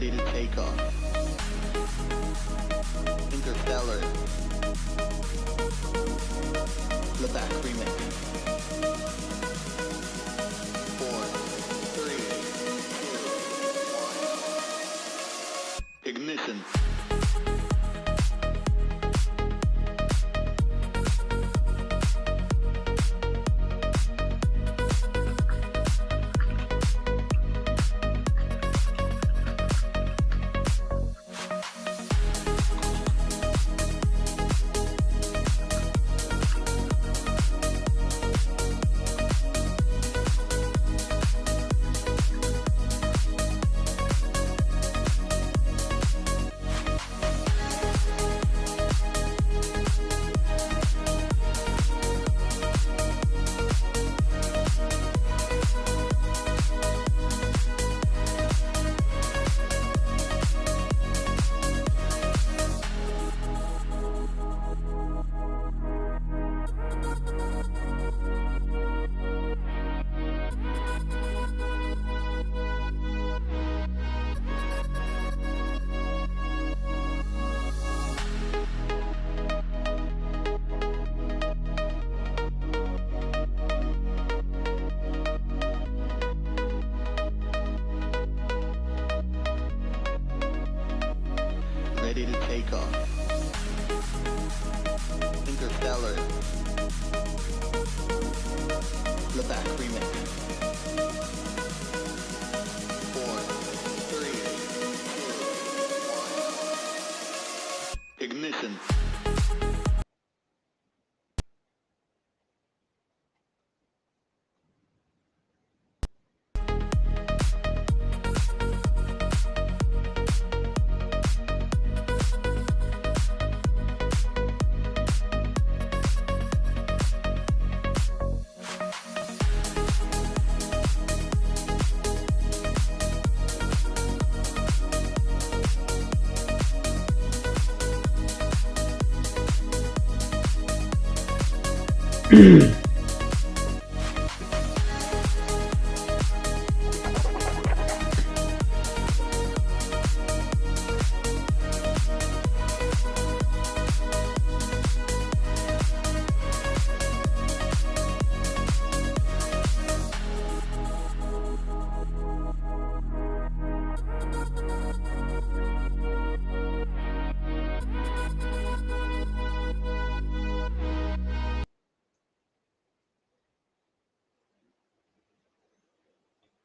Ready to take off. Interstellar. Levac remix. 4, 3, 2, 1. Ignition. Ready to take off. Interstellar. Levac remix. 4, 3, 2, 1. Ignition.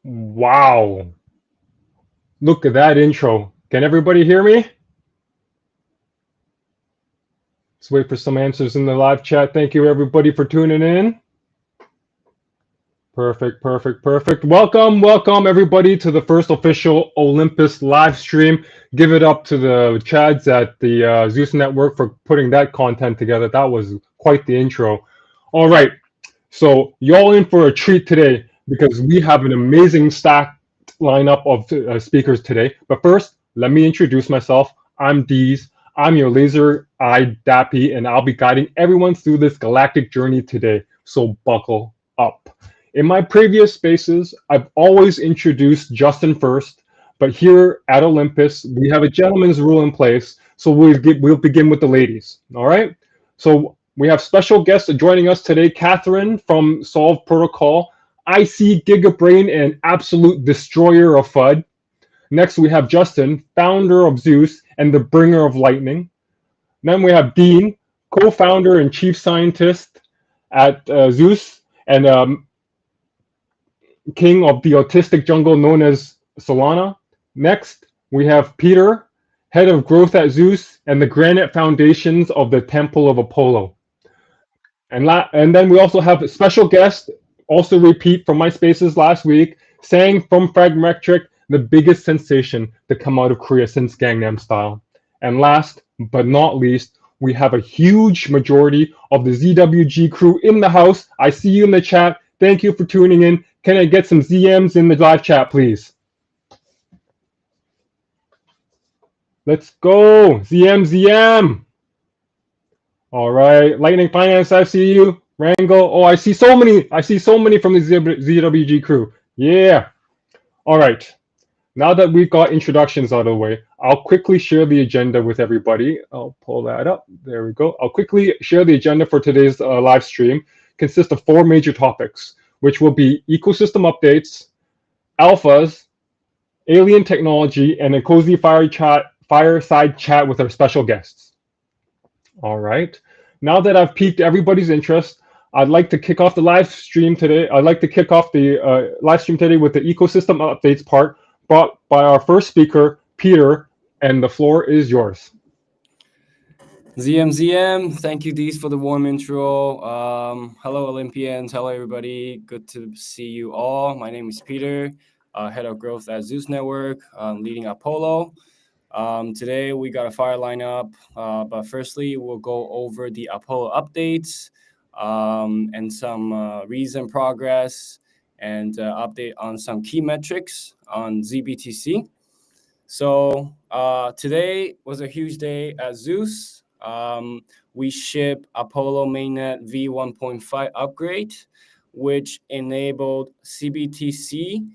Wow. Look at that intro. Can everybody hear me? Let's wait for some answers in the live chat. Thank you, everybody, for tuning in. Perfect, perfect, perfect. Welcome, welcome, everybody, to the first official Olympus live stream. Give it up to the Chads at the Zeus Network for putting that content together. That was quite the intro. All right, so y'all in for a treat today because we have an amazing stacked lineup of speakers today. But first, let me introduce myself. I'm Deez. I'm your laser-eyed dappy, and I'll be guiding everyone through this galactic journey today. So buckle up. In my previous spaces, I've always introduced Justin first, but here at Olympus, we have a gentleman's rule in place, so we'll begin with the ladies, all right? So we have special guests joining us today, Catherine from Solv Protocol, IC Gigabrain and absolute destroyer of FUD. Next, we have Justin, founder of Zeus and the bringer of lightning. Then we have Dean, co-founder and chief scientist at Zeus and king of the autistic jungle known as Solana. Next, we have Peter, head of growth at Zeus and the granite foundations of the Temple of Apollo. And then we also have a special guest, also repeat from my spaces last week, Sang from Fragmetric, the biggest sensation to come out of Korea since Gangnam Style. And last but not least, we have a huge majority of the ZWG crew in the house. I see you in the chat. Thank you for tuning in. Can I get some ZMs in the live chat, please? Let's go. ZM. All right. Lightning Finance, I see you. Wrangle. Oh, I see so many from the ZWG crew. Yeah. All right. Now that we've got introductions out of the way, I'll quickly share the agenda with everybody. I'll pull that up. There we go. I'll quickly share the agenda for today's live stream. Consists of four major topics, which will be ecosystem updates, alphas, alien technology, and a cozy fireside chat with our special guests. All right. Now that I've piqued everybody's interest, I'd like to kick off the live stream today. I'd like to kick off the live stream today with the ecosystem updates part brought by our first speaker, Peter, and the floor is yours. ZM, thank you, Dees, for the warm intro. Hello, Olympians. Hello, everybody. Good to see you all. My name is Peter, head of growth at Zeus Network, leading Apollo. Today, we got a fire lineup, but firstly, we'll go over the Apollo updates and some recent progress and update on some key metrics on zBTC. So today was a huge day at Zeus. We ship Apollo mainnet v1.5 upgrade, which enabled zBTC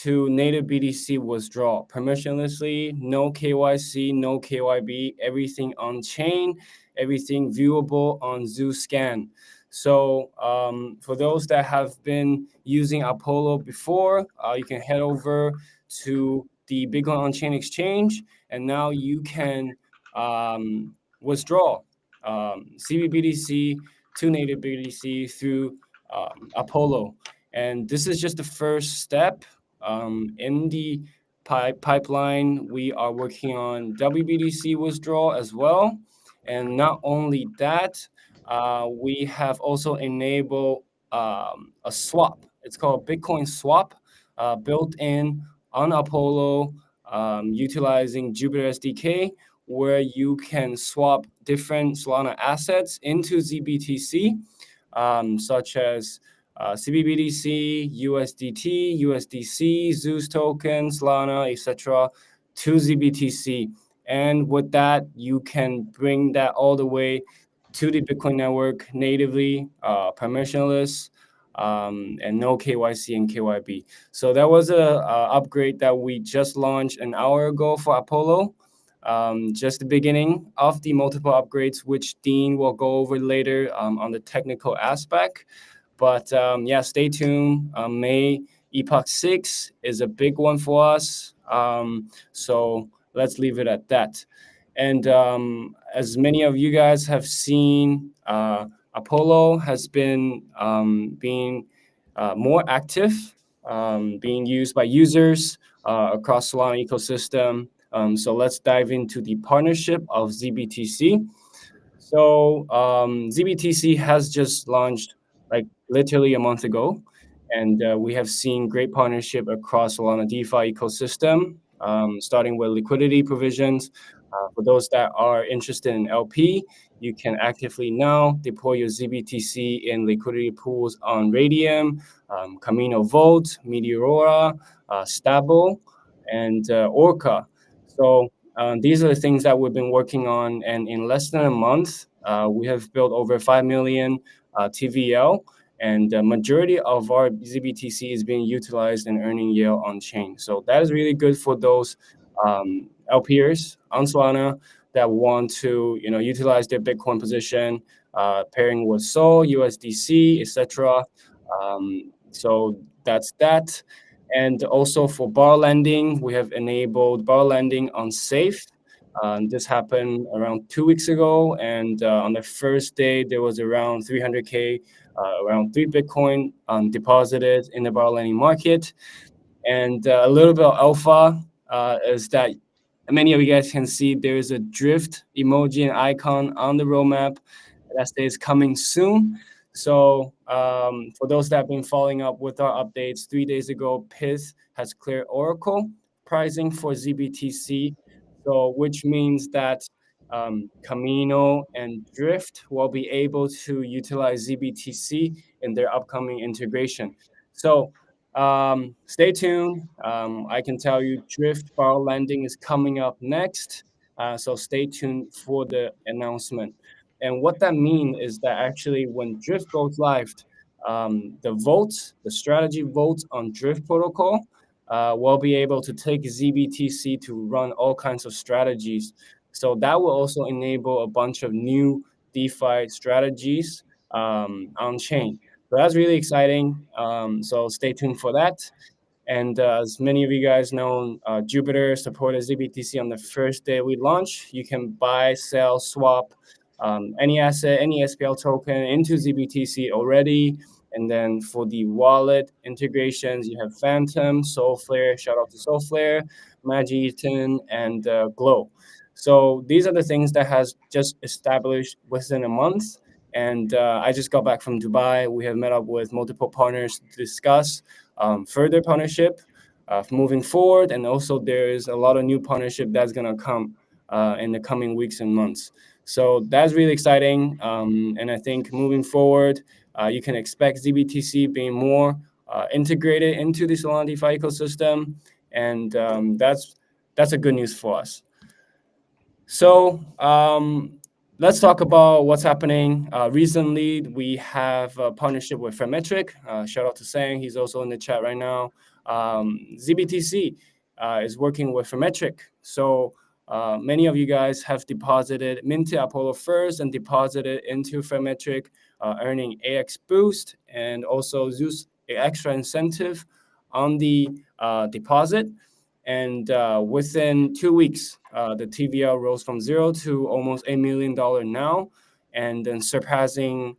to native BTC withdrawal permissionlessly, no KYC, no KYB, everything on chain, everything viewable on Zeus Scan. So for those that have been using Apollo before, you can head over to the Bitcoin on-chain exchange, and now you can withdraw CBBTC to native BTC through Apollo. And this is just the first step in the pipeline. We are working on WBTC withdrawal as well. And not only that, we have also enabled a swap. It's called Bitcoin swap, built in on Apollo, utilizing Jupyter SDK, where you can swap different Solana assets into zBTC, such as CBBTC, USDT, USDC, Zeus token, Solana, etc., to zBTC. And with that, you can bring that all the way to the Bitcoin network natively, permissionless, and no KYC and KYB. So that was a upgrade that we just launched an hour ago for Apollo. Just the beginning of the multiple upgrades, which Dean will go over later on the technical aspect. But yeah, stay tuned. May Epoch 6 is a big one for us. So let's leave it at that. And as many of you guys have seen, Apollo has been being more active, being used by users across Solana ecosystem. So let's dive into the partnership of zBTC. So zBTC has just launched like literally a month ago, and we have seen great partnership across Solana DeFi ecosystem, starting with liquidity provisions. For those that are interested in LP, you can actively now deploy your zBTC in liquidity pools on Radium, Camino Vault, Meteora, Stable, and Orca. So these are the things that we've been working on, and in less than a month, we have built over 5 million TVL, and the majority of our zBTC is being utilized and earning yield on chain. So that is really good for those LPers on Solana that want to, utilize their Bitcoin position, pairing with Sol, USDC, etc. So that's that. And also for bar lending, we have enabled bar lending on Safe. This happened around 2 weeks ago, and on the first day, there was around 300K, around 3 Bitcoin deposited in the bar lending market. And a little bit of alpha is that many of you guys can see there is a drift emoji and icon on the roadmap that says coming soon. So for those that have been following up with our updates, 3 days ago, Pith has cleared Oracle pricing for zBTC, so which means that Camino and Drift will be able to utilize zBTC in their upcoming integration. So stay tuned. I can tell you Drift bar lending is coming up next. So stay tuned for the announcement. And what that means is that actually when Drift goes live, the strategy votes on Drift protocol we'll be able to take zBTC to run all kinds of strategies. So that will also enable a bunch of new DeFi strategies on chain. So that's really exciting. So stay tuned for that. And as many of you guys know, Jupiter supported zBTC on the first day we launched. You can buy, sell, swap any asset, any SPL token into zBTC already. And then for the wallet integrations, you have Phantom, Soulflare, shout out to Soulflare, Magieton, and Glow. So these are the things that has just established within a month. And I just got back from Dubai. We have met up with multiple partners to discuss further partnership moving forward. And also there's a lot of new partnership that's going to come in the coming weeks and months. So that's really exciting. And I think moving forward, you can expect zBTC being more integrated into the Solana DeFi ecosystem. And that's a good news for us. So let's talk about what's happening. Recently, we have a partnership with Fragmetric. Shout out to Sang, he's also in the chat right now. zBTC is working with Fragmetric. So many of you guys have deposited Minted Apollo first and deposited into Fragmetric, earning AX boost and also Zeus extra incentive on the deposit. And within 2 weeks, the TVL rose from 0 to almost $8 million now, and then surpassing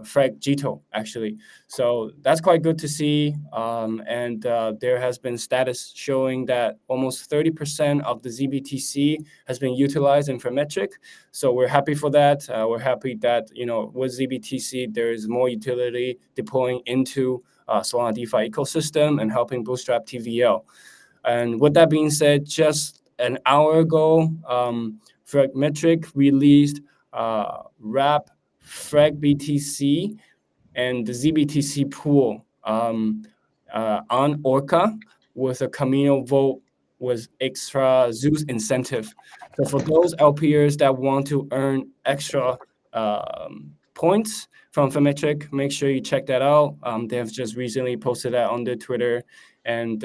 Frag Gito, actually. So that's quite good to see. And there has been status showing that almost 30% of the zBTC has been utilized in Fragmetric. So we're happy for that. We're happy that, with zBTC, there is more utility deploying into Solana DeFi ecosystem and helping bootstrap TVL. And with that being said, just an hour ago, Fragmetric released Wrap Frag BTC and the zBTC pool on Orca with a Camino vote with extra Zeus incentive. So for those LPers that want to earn extra points from Fragmetric, make sure you check that out. They have just recently posted that on their Twitter, and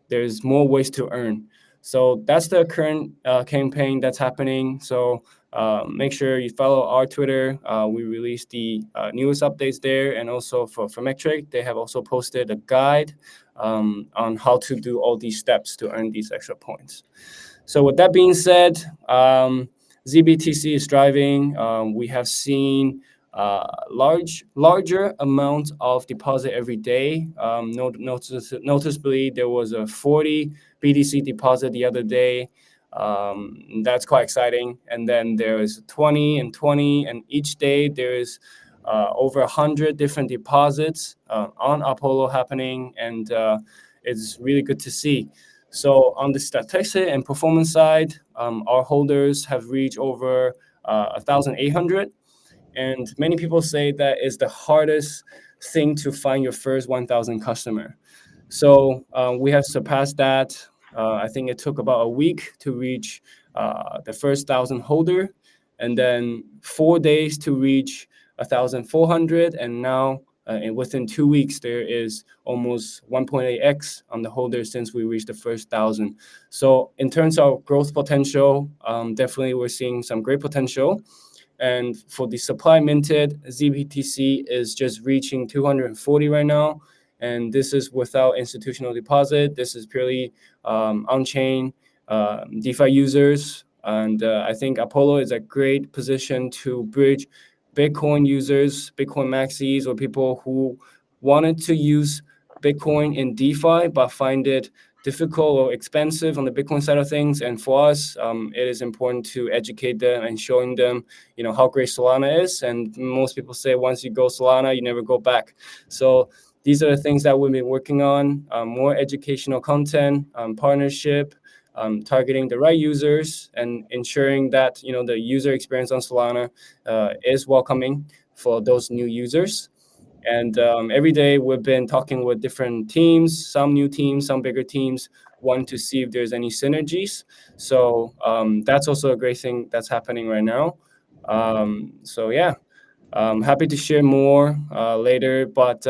there's more ways to earn. So that's the current campaign that's happening. So make sure you follow our Twitter. We release the newest updates there, and also for Fragmetric, they have also posted a guide on how to do all these steps to earn these extra points. So with that being said, zBTC is driving. We have seen larger amount of deposit every day. Noticeably, there was a 40 BTC deposit the other day. That's quite exciting. And then there is 20 and 20, and each day there is over 100 different deposits on Apollo happening, and it's really good to see. So on the statistics and performance side, our holders have reached over 1,800. And many people say that is the hardest thing to find your first 1,000 customer. So we have surpassed that. I think it took about a week to reach the first 1,000 holder, and then 4 days to reach 1,400. And now within 2 weeks, there is almost 1.8x on the holder since we reached the first 1,000. So in terms of growth potential, definitely we're seeing some great potential. And for the supply minted, zBTC is just reaching 240 right now. And this is without institutional deposit. This is purely on-chain DeFi users. And I think Apollo is a great position to bridge Bitcoin users, Bitcoin maxis, or people who wanted to use Bitcoin in DeFi but find it difficult or expensive on the Bitcoin side of things. And for us, it is important to educate them and showing them, how great Solana is. And most people say once you go Solana, you never go back. So these are the things that we've been working on, more educational content, partnership, targeting the right users, and ensuring that, the user experience on Solana is welcoming for those new users. And every day we've been talking with different teams, some new teams, some bigger teams, wanting to see if there's any synergies. So that's also a great thing that's happening right now. So yeah, Happy to share more later, but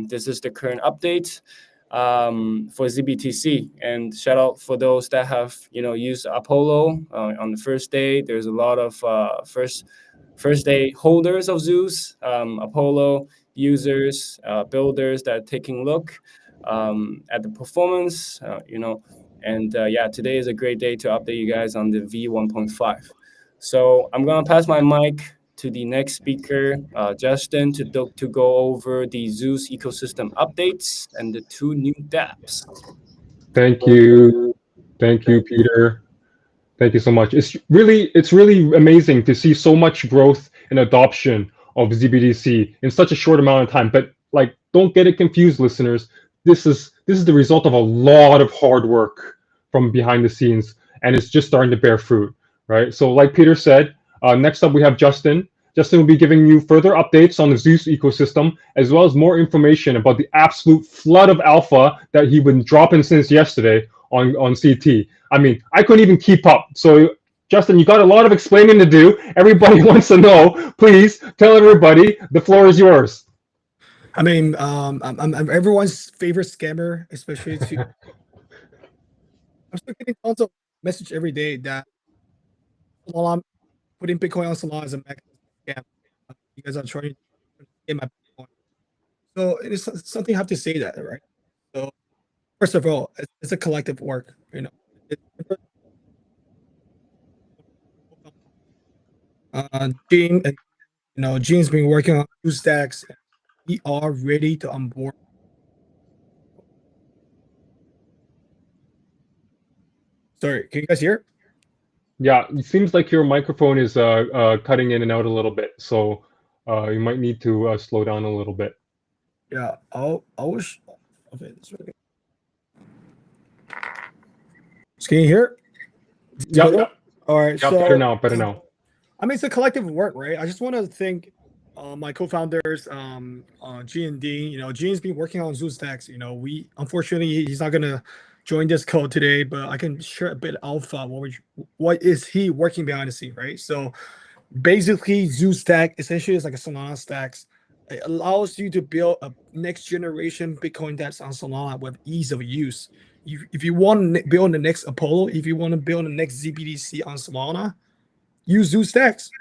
this is the current update for zBTC. And shout out for those that have used Apollo on the first day. There's a lot of first day holders of Zeus, Apollo users, builders that are taking a look at the performance. And yeah, today is a great day to update you guys on the V1.5. So I'm gonna pass my mic to the next speaker, Justin, to go over the Zeus ecosystem updates and the 2 new dApps. Thank you, Peter. Thank you so much. It's really amazing to see so much growth and adoption of zBTC in such a short amount of time. But like, don't get it confused, listeners. This is the result of a lot of hard work from behind the scenes, and it's just starting to bear fruit, right? So, like Peter said, next up we have Justin. Justin will be giving you further updates on the Zeus ecosystem, as well as more information about the absolute flood of alpha that he's been dropping since yesterday on CT. I mean, I couldn't even keep up. So, Justin, you got a lot of explaining to do. Everybody wants to know. Please tell everybody. The floor is yours. I mean, I'm everyone's favorite scammer, especially to. I'm still getting tons of message every day that Solana, putting Bitcoin on Solana is a mechanism scam. You guys are trying to get my Bitcoin. So it is something I have to say that, right? So first of all, it's a collective work, Gene and Gene's been working on 2 stacks. We are ready to onboard. Sorry, can you guys hear? Yeah, it seems like your microphone is cutting in and out a little bit, so you might need to slow down a little bit. Yeah, I wish. Okay, that's really good. Can you hear? Yeah. All right. Yeah, so better now. I mean, it's a collective work, right? I just want to thank my co-founders, G and Dean. Gene's been working on Zeus stacks. We unfortunately he's not gonna join this call today, but I can share a bit alpha. What is he working behind the scene, right? So basically, Zeus stack essentially is like a Solana stacks. It allows you to build a next generation Bitcoin that's on Solana with ease of use. If you want to build the next Apollo, if you want to build the next zBTC on Solana, use Zeus stacks.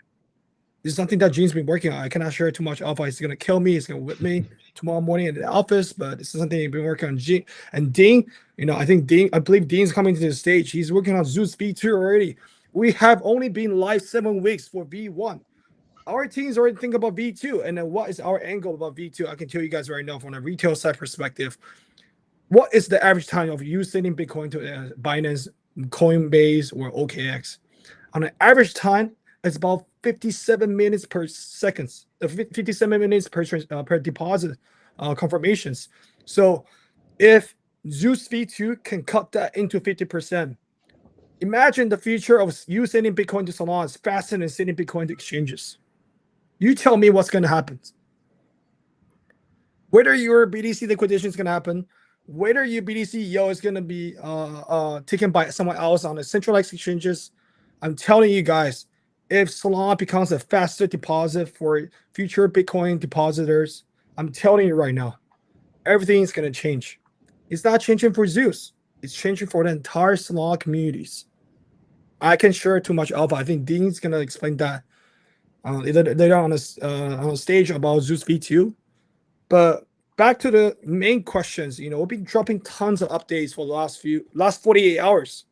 This is something that Gene's been working on. I cannot share too much alpha. He's gonna kill me. He's gonna whip me tomorrow morning in the office. But this is something he's been working on. Gene and Dean. I believe Dean's coming to the stage. He's working on Zeus V2 already. We have only been live 7 weeks for V1. Our teams already think about V2. And then what is our angle about V2? I can tell you guys right now from a retail side perspective. What is the average time of you sending Bitcoin to Binance, Coinbase, or OKX? On an average time, it's about 57 minutes per second, 57 minutes per deposit confirmations. So if Zeus V2 can cut that into 50%, imagine the future of you sending Bitcoin to Solana is faster than sending Bitcoin to exchanges. You tell me what's going to happen. Whether your BTC liquidation is going to happen, whether your BTC yield is going to be taken by someone else on the centralized exchanges, I'm telling you guys, if Solana becomes a faster deposit for future Bitcoin depositors, I'm telling you right now, everything is going to change. It's not changing for Zeus. It's changing for the entire Solana communities. I can share too much alpha. I think Dean's going to explain that later on the stage about Zeus V2. But back to the main questions, we've been dropping tons of updates for the last 48 hours.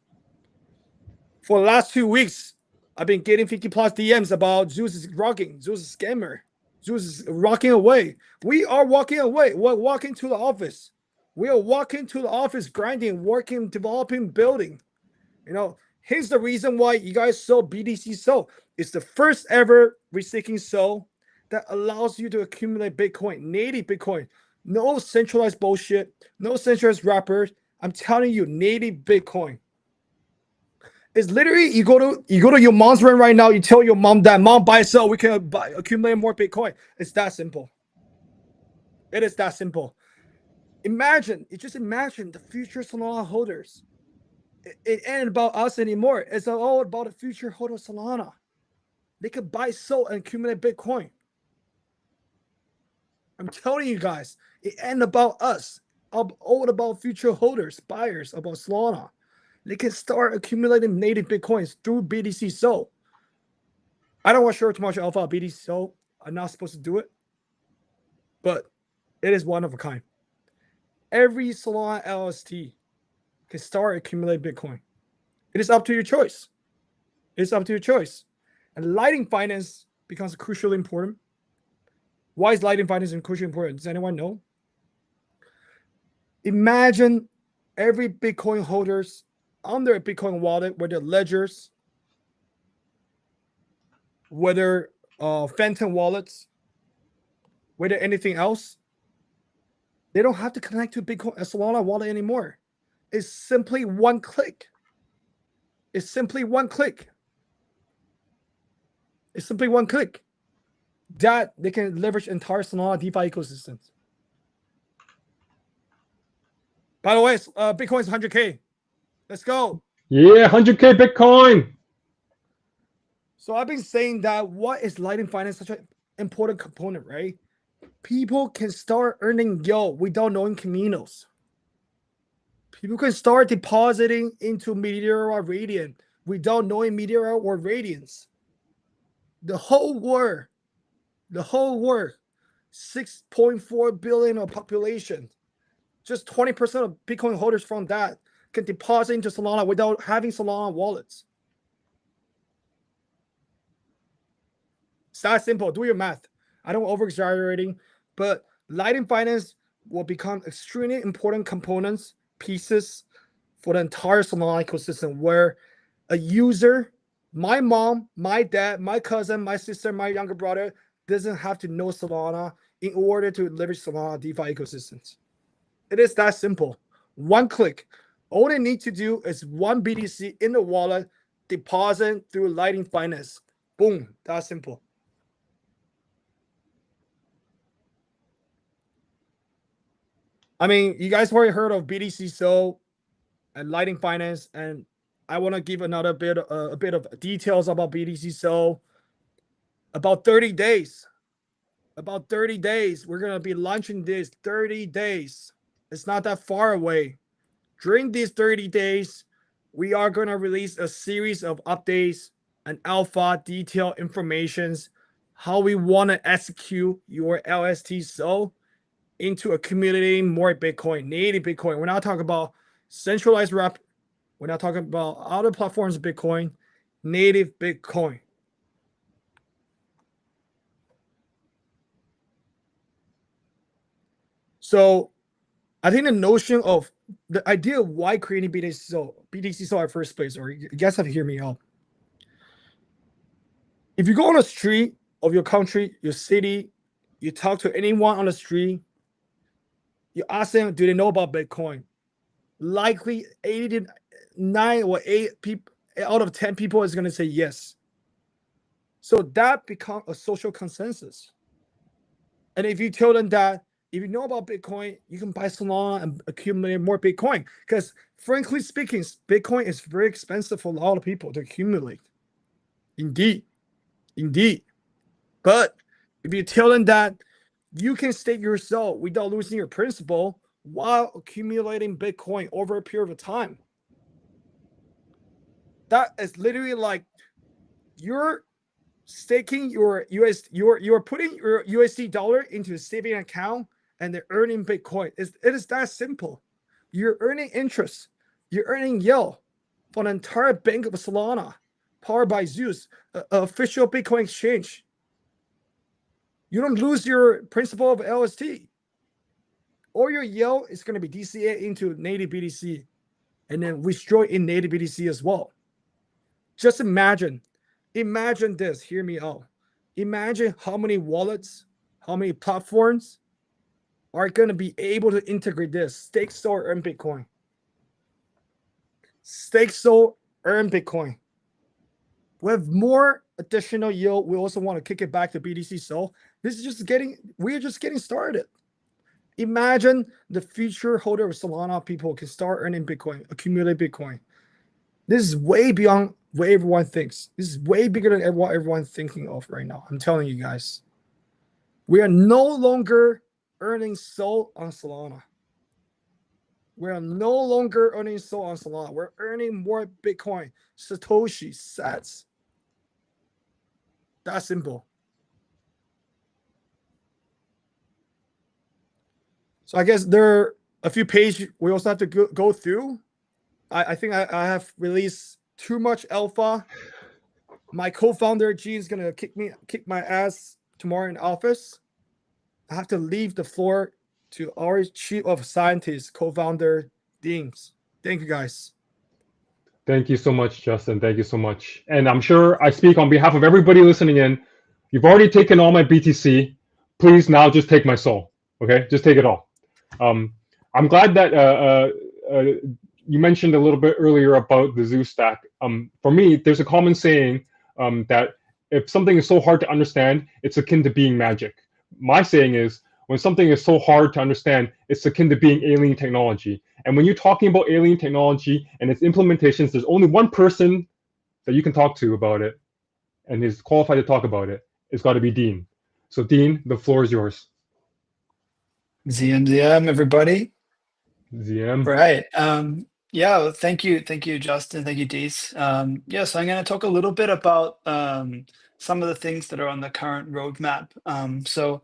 For the last 2 weeks, I've been getting 50 plus DMs about Zeus is rocking, Zeus is scammer, Zeus is rocking away. We are walking away. We're walking to the office. We are walking to the office, grinding, working, developing, building. Here's the reason why you guys saw BTC Sol. It's the first ever restaking Sol that allows you to accumulate Bitcoin, native Bitcoin. No centralized bullshit, no centralized wrappers. I'm telling you, native Bitcoin. It's literally you go to your mom's rent right now. You tell your mom that mom buy sell. We can accumulate more Bitcoin. It's that simple. It is that simple. Just imagine the future Solana holders. It ain't about us anymore. It's all about the future holder Solana. They could buy, sell, and accumulate Bitcoin. I'm telling you guys, it ain't about us. All about future holders, buyers, about Solana. They can start accumulating native Bitcoins through BTC Sol. I don't want to share too much alpha about BTC Sol. I'm not supposed to do it, but it is one of a kind. Every Solana LST can start accumulating Bitcoin. It is up to your choice. It's up to your choice. And lighting finance becomes crucially important. Why is lighting finance crucially important? Does anyone know? Imagine every Bitcoin holders on their Bitcoin wallet, whether ledgers, whether phantom wallets, whether anything else, they don't have to connect to Bitcoin a Solana wallet anymore. It's simply one click. It's simply one click. It's simply one click that they can leverage entire Solana DeFi ecosystems. By the way, Bitcoin's 100K. Let's go. Yeah, 100K Bitcoin. So I've been saying that what is lighting finance such an important component, right? People can start earning yield without knowing Caminos. People can start depositing into Meteor or Radiant without knowing Meteor or Radiance. The whole world, 6.4 billion of population, just 20% of Bitcoin holders from that can deposit into Solana without having Solana wallets. It's that simple. Do your math. I don't over-exaggerating, but lighting finance will become extremely important components, pieces for the entire Solana ecosystem where a user, my mom, my dad, my cousin, my sister, my younger brother, doesn't have to know Solana in order to leverage Solana DeFi ecosystems. It is that simple. One click. All they need to do is one BTC in the wallet, deposit through lighting finance. Boom. That simple. I mean, you guys already heard of BTC Sol and lighting finance, and I want to give another bit, a bit of details about BTC Sol. About 30 days. About 30 days. We're going to be launching this 30 days. It's not that far away. During these 30 days, we are going to release a series of updates and alpha detailed informations, how we want to execute your LST Sol into accumulating more Bitcoin, native Bitcoin. We're not talking about centralized rep. We're not talking about other platforms of Bitcoin, native Bitcoin. So I think the notion of the idea of why creating BTC Sol at first place, or you guys have to hear me out. If you go on the street of your country, your city, you talk to anyone on the street, you ask them, do they know about Bitcoin? Likely 89 or 8 people out of 10 people is going to say yes. So that becomes a social consensus. And if you tell them that if you know about Bitcoin, you can buy Solana and accumulate more Bitcoin. Because frankly speaking, Bitcoin is very expensive for a lot of people to accumulate. Indeed. But if you tell them that you can stake yourself without losing your principal while accumulating Bitcoin over a period of time, that is literally like you're staking your you're putting your USD dollar into a saving account and they're earning Bitcoin. It is that simple. You're earning interest. You're earning yield for an entire bank of Solana, powered by Zeus, official Bitcoin exchange. You don't lose your principal of LST. All your yield is going to be DCA into native BTC and then withdraw in native BTC as well. Just imagine this. Hear me out. Imagine how many wallets, how many platforms are going to be able to integrate this. Stake Sol, earn Bitcoin. Stake Sol, earn Bitcoin. With more additional yield, we also want to kick it back to BTC Sol. We're just getting started. Imagine the future holder of Solana people can start earning Bitcoin, accumulate Bitcoin. This is way beyond what everyone thinks. This is way bigger than what everyone's thinking of right now. I'm telling you guys. We are no longer earning SOL on Solana. We're no longer earning SOL on Solana. We're earning more Bitcoin, Satoshi, sats. That's simple. So I guess there are a few pages we also have to go through. I think I have released too much alpha. My co-founder G is gonna kick my ass tomorrow in office. I have to leave the floor to our chief of scientists, co-founder Deems. Thank you guys. Thank you so much, Justin. Thank you so much. And I'm sure I speak on behalf of everybody listening in. You've already taken all my BTC. Please now just take my soul. Okay, just take it all. I'm glad that you mentioned a little bit earlier about the Zeus stack. For me, there's a common saying that if something is so hard to understand, it's akin to being magic. My saying is, when something is so hard to understand, it's akin to being alien technology. And when you're talking about alien technology and its implementations, there's only one person that you can talk to about it, and is qualified to talk about it. It's got to be Dean. So Dean, the floor is yours. ZM, everybody. ZM. Right. Yeah, well, thank you, Justin. Thank you, Dees. So I'm going to talk a little bit about some of the things that are on the current roadmap. So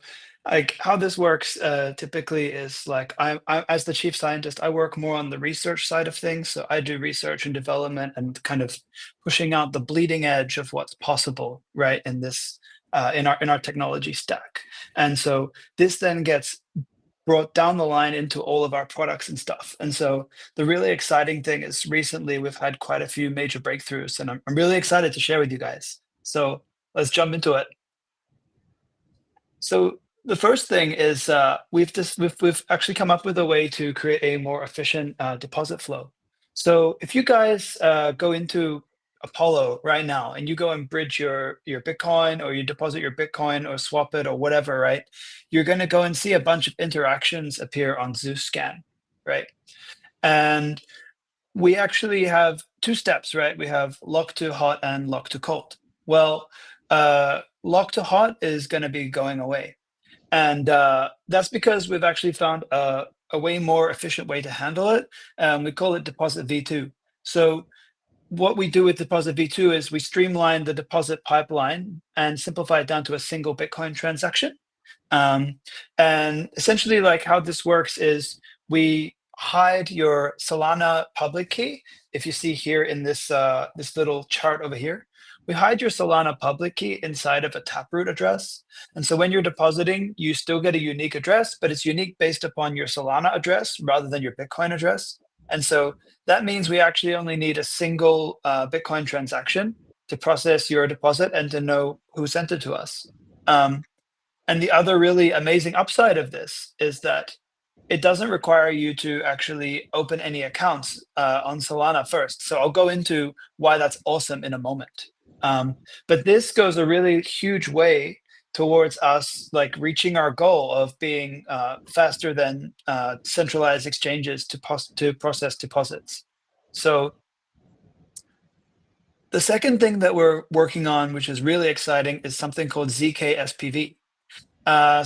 like how this works typically is like I as the chief scientist, I work more on the research side of things. So I do research and development and kind of pushing out the bleeding edge of what's possible, right, in this in our technology stack. And so this then gets brought down the line into all of our products and stuff. And so the really exciting thing is recently we've had quite a few major breakthroughs, and I'm really excited to share with you guys. So let's jump into it. So the first thing is we've actually come up with a way to create a more efficient deposit flow. So if you guys go into Apollo right now and you go and bridge your Bitcoin, or you deposit your Bitcoin or swap it or whatever, right? You're going to go and see a bunch of interactions appear on Zeus Scan, right? And we actually have two steps, right? We have lock to hot and lock to cold. Well, lock to hot is going to be going away. And that's because we've actually found a way more efficient way to handle it. We call it deposit V2. So what we do with deposit V2 is we streamline the deposit pipeline and simplify it down to a single Bitcoin transaction. And essentially, like how this works is we hide your Solana public key. If you see here in this this little chart over here, we hide your Solana public key inside of a taproot address. And so when you're depositing, you still get a unique address, but it's unique based upon your Solana address rather than your Bitcoin address. And so that means we actually only need a single Bitcoin transaction to process your deposit and to know who sent it to us. And the other really amazing upside of this is that it doesn't require you to actually open any accounts on Solana first. So I'll go into why that's awesome in a moment. But this goes a really huge way towards us like reaching our goal of being faster than centralized exchanges to process deposits. So the second thing that we're working on, which is really exciting, is something called ZK SPV.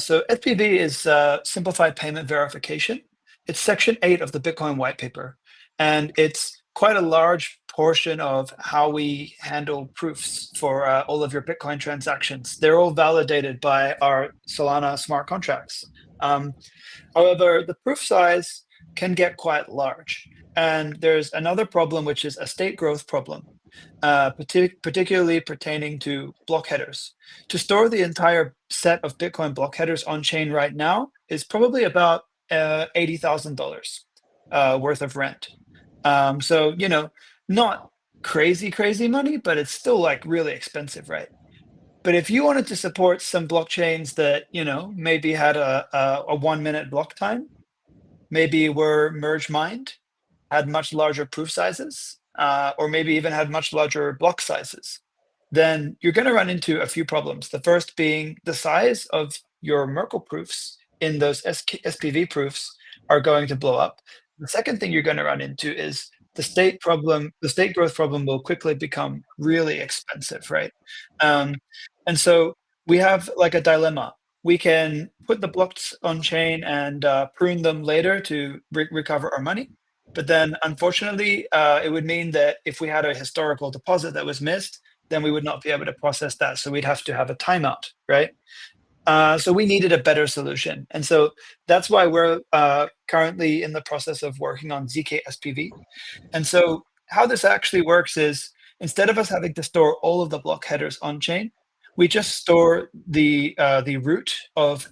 So SPV is simplified payment verification. It's section 8 of the Bitcoin white paper, and it's quite a large portion of how we handle proofs for all of your Bitcoin transactions. They're all validated by our Solana smart contracts. However, the proof size can get quite large. And there's another problem, which is a state growth problem, particularly pertaining to block headers. To store the entire set of Bitcoin block headers on chain right now is probably about $80,000 worth of rent. So, you know, not crazy money, but it's still like really expensive, right? But if you wanted to support some blockchains that, you know, maybe had a 1 minute block time, maybe were merge mined, had much larger proof sizes, or maybe even had much larger block sizes, then you're going to run into a few problems. The first being the size of your Merkle proofs in those SPV proofs are going to blow up. The second thing you're going to run into is the state problem. The state growth problem will quickly become really expensive, right? And so we have like a dilemma. we can put the blocks on chain and prune them later to recover our money. But then, unfortunately, it would mean that if we had a historical deposit that was missed, then we would not be able to process that. So we'd have to have a timeout, right? So we needed a better solution. And so that's why we're currently in the process of working on ZK SPV. And so how this actually works is, instead of us having to store all of the block headers on chain, we just store the root of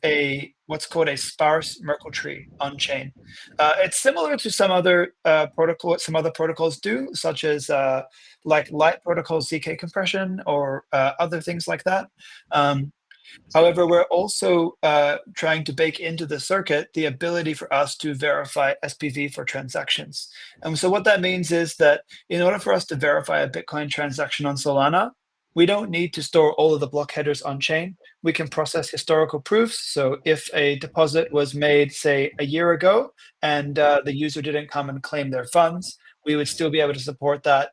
what's called a sparse Merkle tree on chain. It's similar to some other protocols do, such as like Light Protocol ZK compression or other things like that. However, we're also trying to bake into the circuit the ability for us to verify SPV for transactions. And so what that means is that in order for us to verify a Bitcoin transaction on Solana, we don't need to store all of the block headers on chain. We can process historical proofs. So if a deposit was made, say, a year ago, and the user didn't come and claim their funds, we would still be able to support that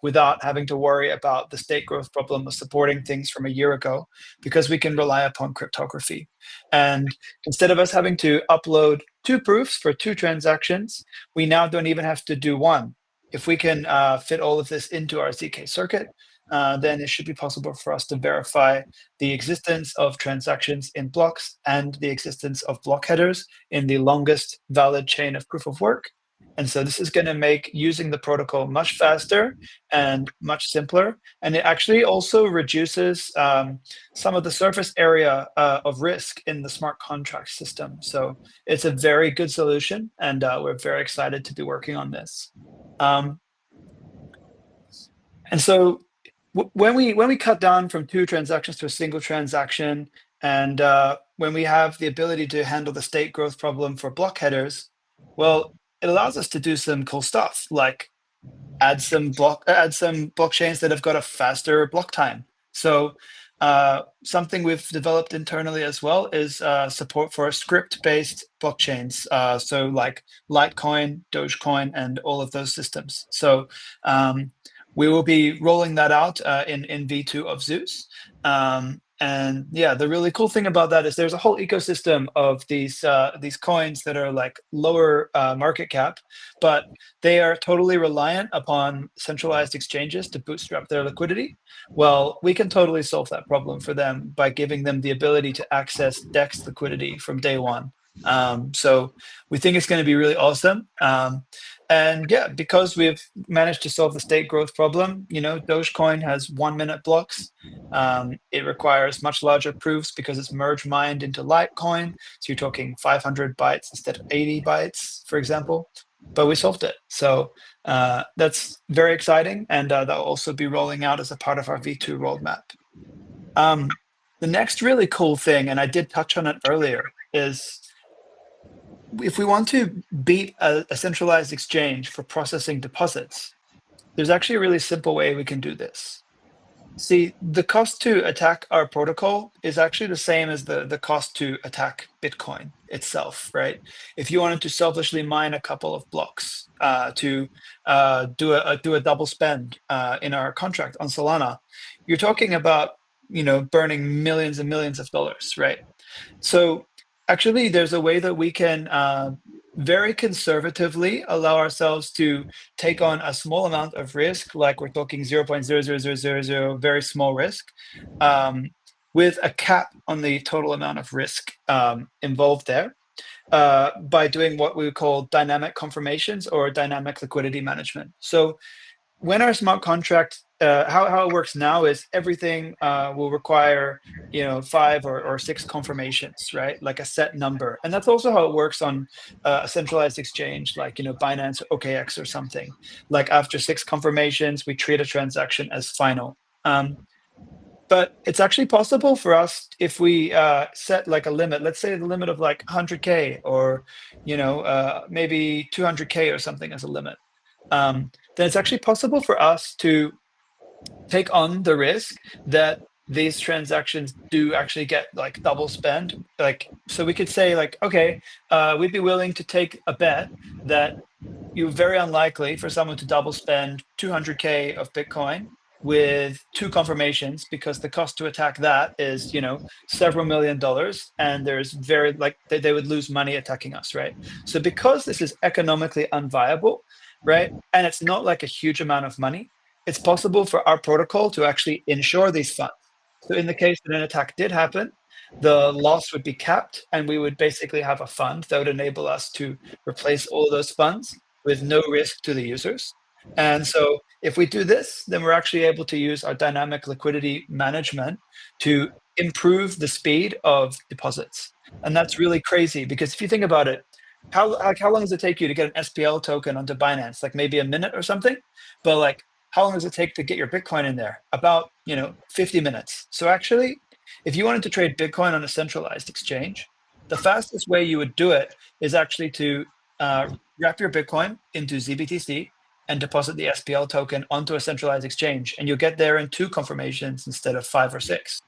without having to worry about the state growth problem of supporting things from a year ago, because we can rely upon cryptography. And instead of us having to upload 2 proofs for 2 transactions, we now don't even have to do 1. If we can fit all of this into our ZK circuit, then it should be possible for us to verify the existence of transactions in blocks and the existence of block headers in the longest valid chain of proof of work. And so this is going to make using the protocol much faster and much simpler. And it actually also reduces some of the surface area of risk in the smart contract system. So it's a very good solution, and we're very excited to be working on this. And so when we cut down from 2 transactions to a single transaction, and when we have the ability to handle the state growth problem for block headers, well, it allows us to do some cool stuff, like add some blockchains that have got a faster block time. So something we've developed internally as well is support for script-based blockchains. So like Litecoin, Dogecoin, and all of those systems. So we will be rolling that out in V2 of Zeus. And yeah, the really cool thing about that is there's a whole ecosystem of these coins that are like lower market cap, but they are totally reliant upon centralized exchanges to bootstrap their liquidity. Well, we can totally solve that problem for them by giving them the ability to access DEX liquidity from day one. So we think it's going to be really awesome. And yeah, because we've managed to solve the state growth problem, Dogecoin has 1-minute blocks. It requires much larger proofs because it's merge mined into Litecoin. So you're talking 500 bytes instead of 80 bytes, for example. But we solved it. So that's very exciting. And that will also be rolling out as a part of our V2 roadmap. The next really cool thing, and I did touch on it earlier, is if we want to beat a centralized exchange for processing deposits, there's actually a really simple way we can do this. See, the cost to attack our protocol is actually the same as the cost to attack Bitcoin itself, right? If you wanted to selfishly mine a couple of blocks to do a double spend in our contract on Solana, you're talking about burning millions and millions of dollars, right? So actually, there's a way that we can very conservatively allow ourselves to take on a small amount of risk, like we're talking 0.00000, very small risk, with a cap on the total amount of risk involved there, by doing what we would call dynamic confirmations or dynamic liquidity management. So when our smart contract, how it works now is everything will require 5 or 6 confirmations, right? Like a set number. And that's also how it works on a centralized exchange like Binance or OKX or something. Like after 6 confirmations, we treat a transaction as final. But it's actually possible for us if we set like a limit, let's say the limit of like 100K or maybe 200K or something as a limit. Then it's actually possible for us to take on the risk that these transactions do actually get like double spend. Like, so we could say like, okay, we'd be willing to take a bet that you're very unlikely for someone to double spend 200K of Bitcoin with 2 confirmations, because the cost to attack that is, you know, several $1 million, and there's very like they would lose money attacking us, right? So because this is economically unviable, right, and it's not like a huge amount of money, it's possible for our protocol to actually insure these funds. So in the case that an attack did happen, the loss would be capped, and we would basically have a fund that would enable us to replace all of those funds with no risk to the users. And so if we do this, then we're actually able to use our dynamic liquidity management to improve the speed of deposits. And that's really crazy, because if you think about it, how long does it take you to get an SPL token onto Binance? Like maybe a minute or something? But like, how long does it take to get your Bitcoin in there? About, 50 minutes. So actually, if you wanted to trade Bitcoin on a centralized exchange, the fastest way you would do it is actually to wrap your Bitcoin into zBTC and deposit the SPL token onto a centralized exchange, and you'll get there in 2 confirmations instead of 5 or 6.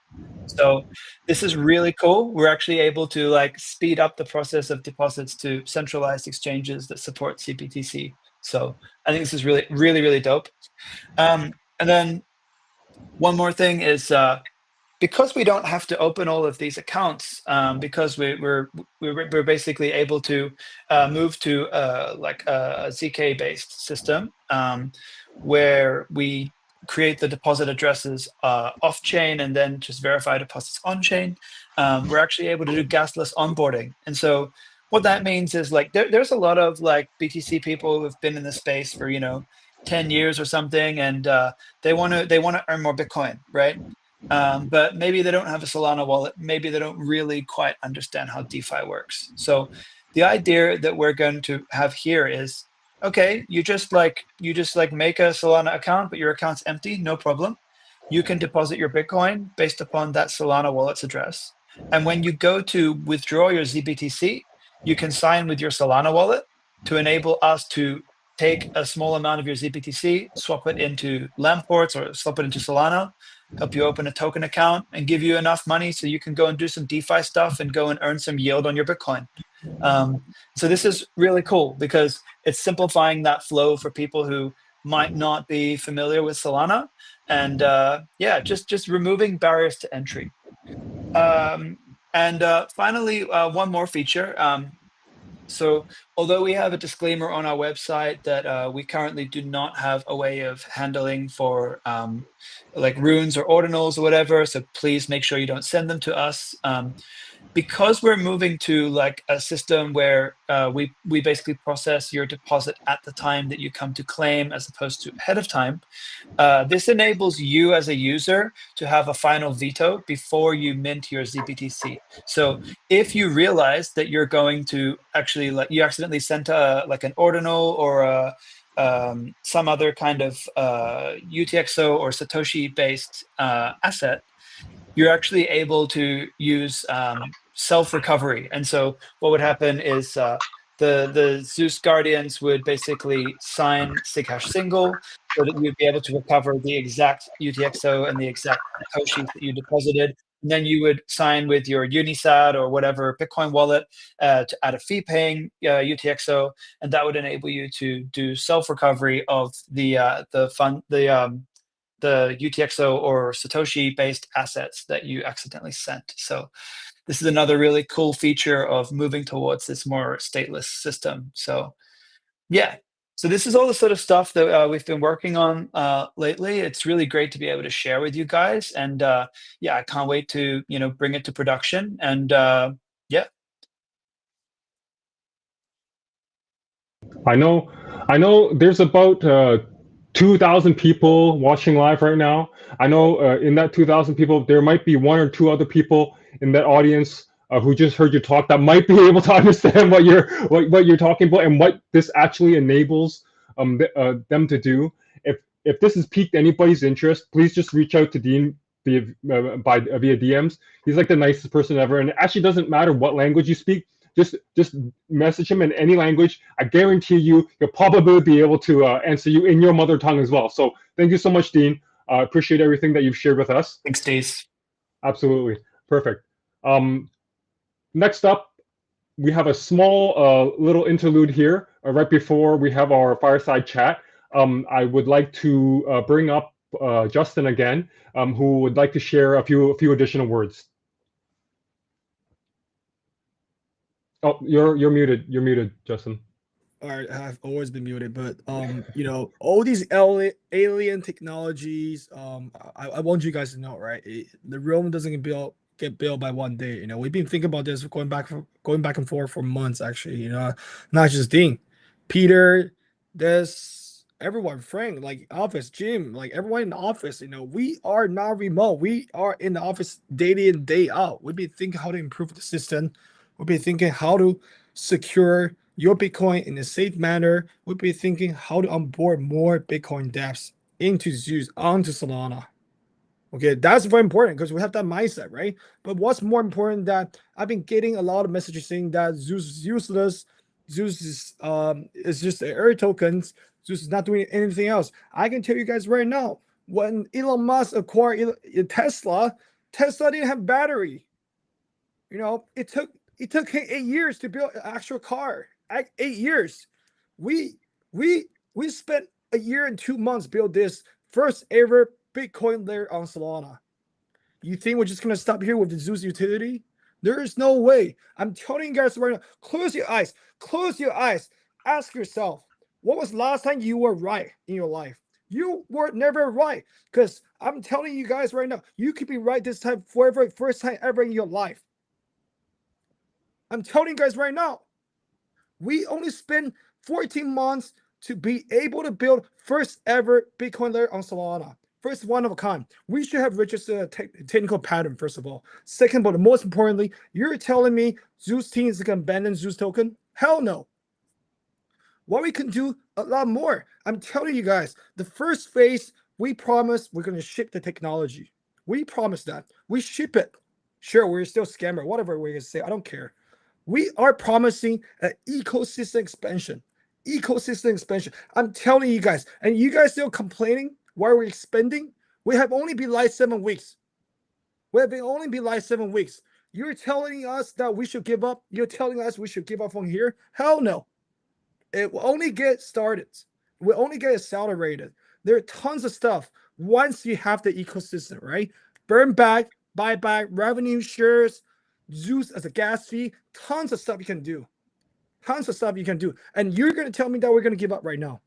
So this is really cool. We're actually able to like speed up the process of deposits to centralized exchanges that support zBTC. So I think this is really, really, really dope. And then one more thing is, because we don't have to open all of these accounts, because we're basically able to move to like a ZK-based system, where we create the deposit addresses off-chain and then just verify deposits on-chain. We're actually able to do gasless onboarding, and so what that means is like there's a lot of like BTC people who've been in the space for 10 years or something, and they want to earn more Bitcoin, right? But maybe they don't have a Solana wallet. Maybe they don't really quite understand how DeFi works. So the idea that we're going to have here is, okay, you just like make a Solana account, but your account's empty, no problem. You can deposit your Bitcoin based upon that Solana wallet's address. And when you go to withdraw your zBTC, you can sign with your Solana wallet to enable us to take a small amount of your zBTC, swap it into Lamports or swap it into Solana, help you open a token account, and give you enough money so you can go and do some DeFi stuff and go and earn some yield on your Bitcoin. So this is really cool because it's simplifying that flow for people who might not be familiar with Solana, and just removing barriers to entry. Finally, one more feature. So although we have a disclaimer on our website that we currently do not have a way of handling for like runes or ordinals or whatever, so please make sure you don't send them to us. Because we're moving to like a system where we basically process your deposit at the time that you come to claim as opposed to ahead of time, this enables you as a user to have a final veto before you mint your zBTC. So if you realize that you're going to actually, like, you accidentally sent like an ordinal or some other kind of UTXO or Satoshi based asset, you're actually able to use self-recovery. And so what would happen is the Zeus Guardians would basically sign SigHash single so that you'd be able to recover the exact UTXO and the exact Satoshis that you deposited. And then you would sign with your Unisat or whatever Bitcoin wallet to add a fee-paying UTXO, and that would enable you to do self-recovery of the UTXO or Satoshi-based assets that you accidentally sent. So this is another really cool feature of moving towards this more stateless system. So yeah, so this is all the sort of stuff that we've been working on lately. It's really great to be able to share with you guys, and yeah, I can't wait to bring it to production. And yeah. I know there's about 2,000 people watching live right now. I know in that 2,000 people, there might be 1 or 2 other people in that audience who just heard you talk that might be able to understand what you're talking about and what this actually enables them to do. If this has piqued anybody's interest, please just reach out to Dean via DMs. He's like the nicest person ever, and it actually doesn't matter what language you speak. Just message him in any language. I guarantee you'll probably be able to answer you in your mother tongue as well. So thank you so much, Dean. Appreciate everything that you've shared with us. Thanks, Steve. Absolutely. Perfect. Next up, we have a small little interlude here right before we have our fireside chat. I would like to bring up Justin again, who would like to share a few additional words. Oh, you're muted. You're muted, Justin. All right, I've always been muted, but you know, all these alien technologies, I want you guys to know, right? The Rome doesn't get built by one day. You know, we've been thinking about this going back and forth for months, actually. You know, not just Dean, Peter, this everyone, Frank, like office, Jim, like everyone in the office. You know, we are not remote. We are in the office day in and day out. We've been thinking how to improve the system. We've been thinking how to secure your Bitcoin in a safe manner. We'll be thinking how to onboard more Bitcoin dApps into Zeus, onto Solana. Okay, that's very important because we have that mindset, right? But what's more important that I've been getting a lot of messages saying that Zeus is useless. Zeus is just air tokens. Zeus is not doing anything else. I can tell you guys right now, when Elon Musk acquired Tesla, Tesla didn't have battery. You know, it took him 8 years to build an actual car. 8 years. We spent a year and 2 months build this first ever Bitcoin layer on Solana. You think we're just gonna stop here with the Zeus utility? There is no way. I'm telling you guys right now, close your eyes. Close your eyes. Ask yourself, what was the last time you were right in your life? You were never right. Because I'm telling you guys right now, you could be right this time forever, first time ever in your life. I'm telling you guys right now. We only spent 14 months to be able to build first ever Bitcoin layer on Solana. First one of a kind. We should have registered a technical pattern, first of all. Second, but most importantly, you're telling me Zeus team is going to abandon Zeus token? Hell no. What we can do a lot more. I'm telling you guys, the first phase, we promise we're going to ship the technology. We promise that. We ship it. Sure, we're still scammer, whatever we're going to say. I don't care. We are promising an ecosystem expansion. Ecosystem expansion. I'm telling you guys, and you guys still complaining why we're expanding? We have only been live 7 weeks. We have only been live 7 weeks. You're telling us that we should give up? You're telling us we should give up from here? Hell no. It will only get started. We'll only get accelerated. There are tons of stuff once you have the ecosystem, right? Burn back, buyback, revenue shares, Zeus as a gas fee, tons of stuff you can do. Tons of stuff you can do. And you're going to tell me that we're going to give up right now.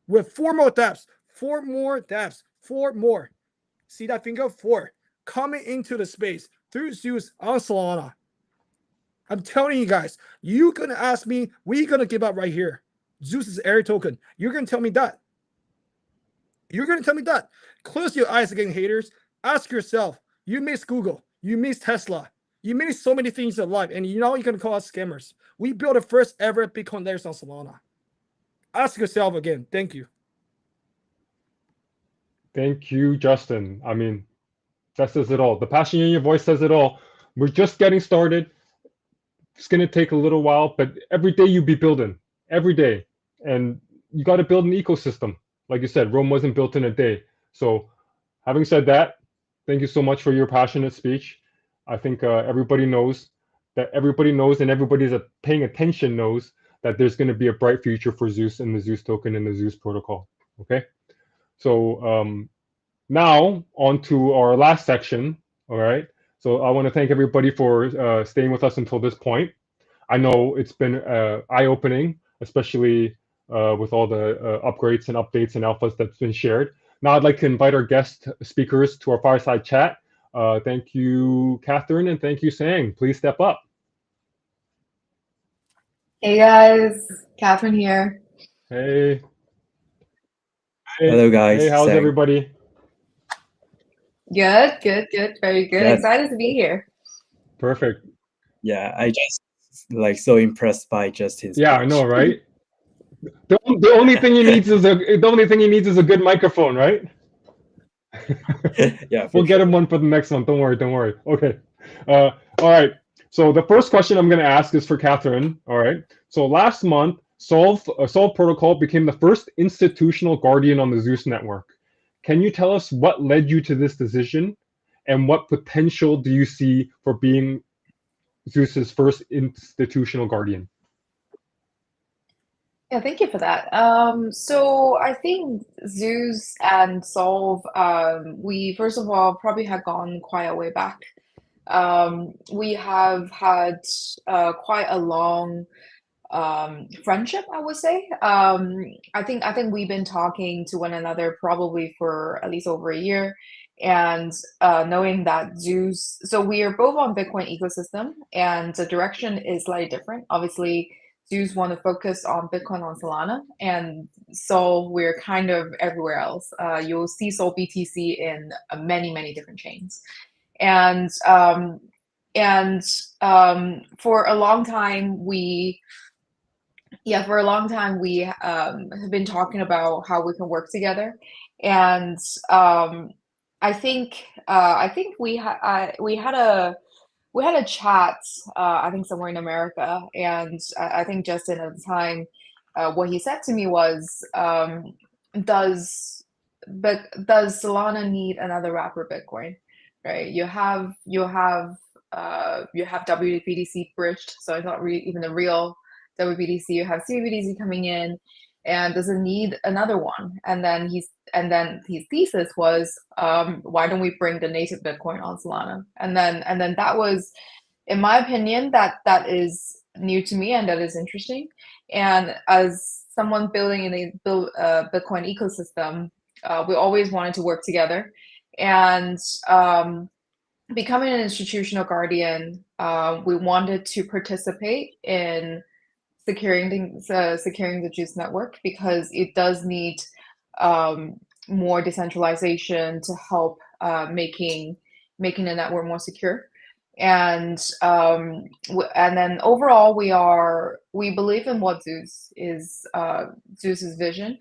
With 4 more dApps, 4 more dApps, 4 more. See that finger? 4. Coming into the space through Zeus on Solana. I'm telling you guys, you're going to ask me, we're going to give up right here. Zeus is air token. You're going to tell me that. You're going to tell me that. Close your eyes again, haters. Ask yourself, you miss Google. You miss Tesla. You miss so many things in life, and you know you're going to call us scammers. We built the first ever Bitcoin layers on Solana. Ask yourself again. Thank you. Thank you, Justin. I mean, that says it all. The passion in your voice says it all. We're just getting started. It's going to take a little while, but every day you be building. Every day. And you got to build an ecosystem. Like you said, Rome wasn't built in a day. So having said that, thank you so much for your passionate speech. I think everybody knows and everybody's paying attention knows that there's going to be a bright future for Zeus and the Zeus token and the Zeus protocol. Okay, so now on to our last section. All right, so I want to thank everybody for staying with us until this point. I know it's been eye-opening, especially with all the upgrades and updates and alphas that's been shared. Now I'd like to invite our guest speakers to our fireside chat. Thank you, Catherine, and thank you, Sang. Please step up. Hey guys, Catherine here. Hey. Hello, guys. Hey, how's Sang. everybody? Good, very good. Yes. Excited to be here. Perfect. Yeah, I just like so impressed by Justin's Yeah, I speech. know, right? The only thing he needs is a good microphone, right? Yeah, We'll get sure. him one for the next one. Don't worry. Okay. All right. So the first question I'm going to ask is for Catherine. All right. So last month, Solv Protocol became the first institutional guardian on the Zeus network. Can you tell us what led you to this decision, and what potential do you see for being Zeus's first institutional guardian? Yeah, thank you for that. So I think Zeus and Solv, we first of all probably had gone quite a way back. We have had quite a long friendship, I would say. I think we've been talking to one another probably for at least over a year, and knowing that Zeus, so we are both on Bitcoin ecosystem, and the direction is slightly different. Obviously, Zeus want to focus on Bitcoin on Solana, and so we're kind of everywhere else. You'll see zBTC in many different chains, and for a long time we have been talking about how we can work together, and I think we had a chat, I think somewhere in America, and I think Justin at the time, what he said to me was, does does Solana need another wrapper Bitcoin? Right? You have WBTC bridged, so it's not really even a real WBTC. You have cBTC coming in, and does it need another one? And then his thesis was, why don't we bring the native Bitcoin on Solana? And then that was, in my opinion, that is new to me and that is interesting. And as someone building in a Bitcoin ecosystem, we always wanted to work together. And becoming an institutional guardian, we wanted to participate in securing the Zeus network, because it does need more decentralization to help making the network more secure. And then overall, we believe in what Zeus's vision.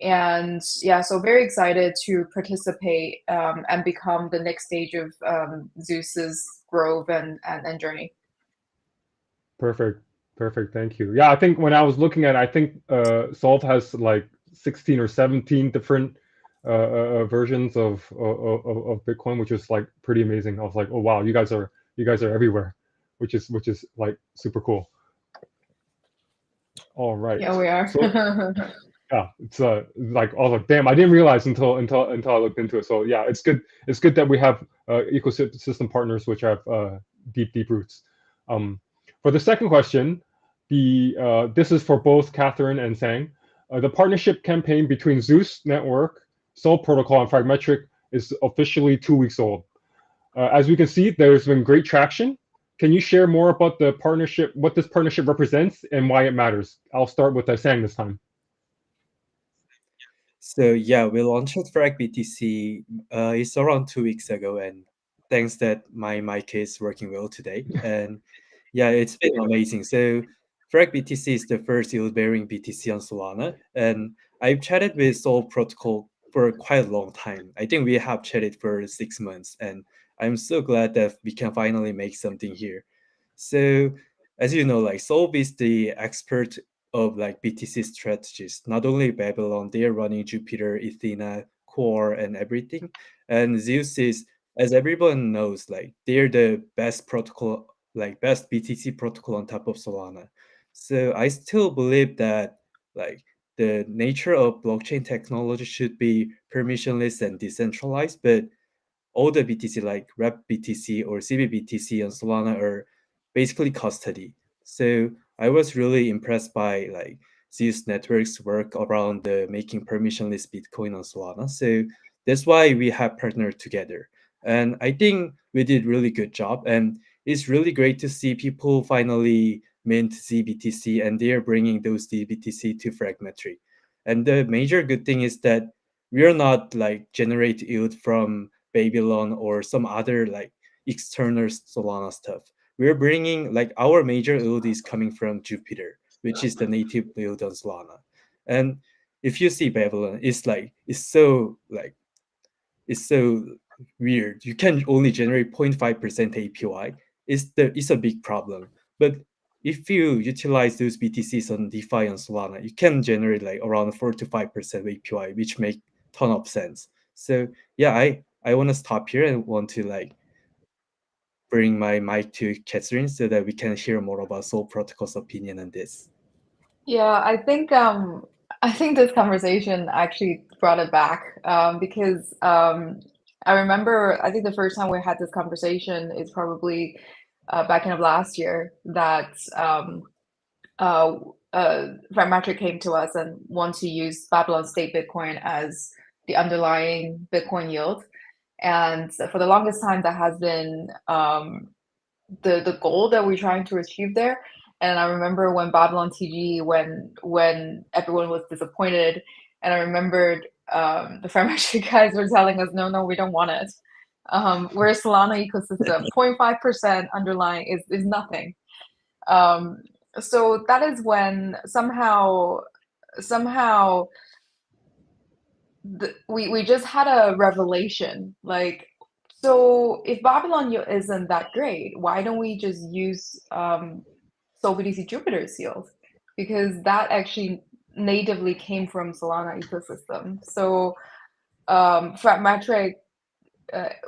And yeah, so very excited to participate and become the next stage of Zeus's growth and journey. Perfect. Thank you. Yeah, I think when I was looking at it, I think Solv has like 16 or 17 different versions of Bitcoin, which is like pretty amazing. I was like, oh wow, you guys are everywhere, which is like super cool. All right. Yeah, we are. So, yeah, it's like I was like, damn, I didn't realize until I looked into it. So yeah, it's good. It's good that we have ecosystem partners which have deep roots. For the second question, this is for both Catherine and Sang. The partnership campaign between Zeus Network, Solv Protocol, and Fragmetric is officially 2 weeks old. As we can see, there's been great traction. Can you share more about the partnership, what this partnership represents, and why it matters? I'll start with Sang this time. So yeah, we launched Frag BTC. It's around 2 weeks ago, and thanks that my mic is working well today. And yeah, it's been amazing. So Frag BTC is the first yield-bearing BTC on Solana, and I've chatted with Solv Protocol for quite a long time. I think we have chatted for 6 months, and I'm so glad that we can finally make something here. So as you know, like Solv is the expert of like BTC strategies. Not only Babylon, they are running Jupiter, Athena, Core, and everything. And Zeus is, as everyone knows, like they're the best protocol, like best BTC protocol on top of Solana. So I still believe that like the nature of blockchain technology should be permissionless and decentralized, but all the BTC like Rep BTC or zBTC on Solana are basically custody. So I was really impressed by like Zeus Network's work around the making permissionless Bitcoin on Solana. So that's why we have partnered together. And I think we did really good job. And it's really great to see people finally mint zBTC and they are bringing those zBTC to Fragmetric. And the major good thing is that we are not like generate yield from Babylon or some other like external Solana stuff. We're bringing like our major yield is coming from Jupiter, which is the native yield on Solana. And if you see Babylon, it's so weird. You can only generate 0.5% APY. It's a big problem. But if you utilize those BTCs on DeFi and Solana, you can generate like around 4 to 5% APY, which make ton of sense. So yeah, I want to stop here and want to like bring my mic to Catherine so that we can hear more about Solv Protocol's opinion on this. Yeah, I think this conversation actually brought it back because I remember I think the first time we had this conversation is probably back in of last year that uh, Fragmetric came to us and want to use Babylon State Bitcoin as the underlying Bitcoin yield. And for the longest time, that has been the goal that we're trying to achieve there. And I remember when Babylon TG, when everyone was disappointed, and I remembered the Fragmetric guys were telling us, no, we don't want it. Whereas Solana ecosystem, 0.5% underlying is nothing. So that is when somehow we just had a revelation, like, so if Babylon isn't that great, why don't we just use SolBTC Jupiter's yield? Because that actually natively came from Solana ecosystem. So Fragmetric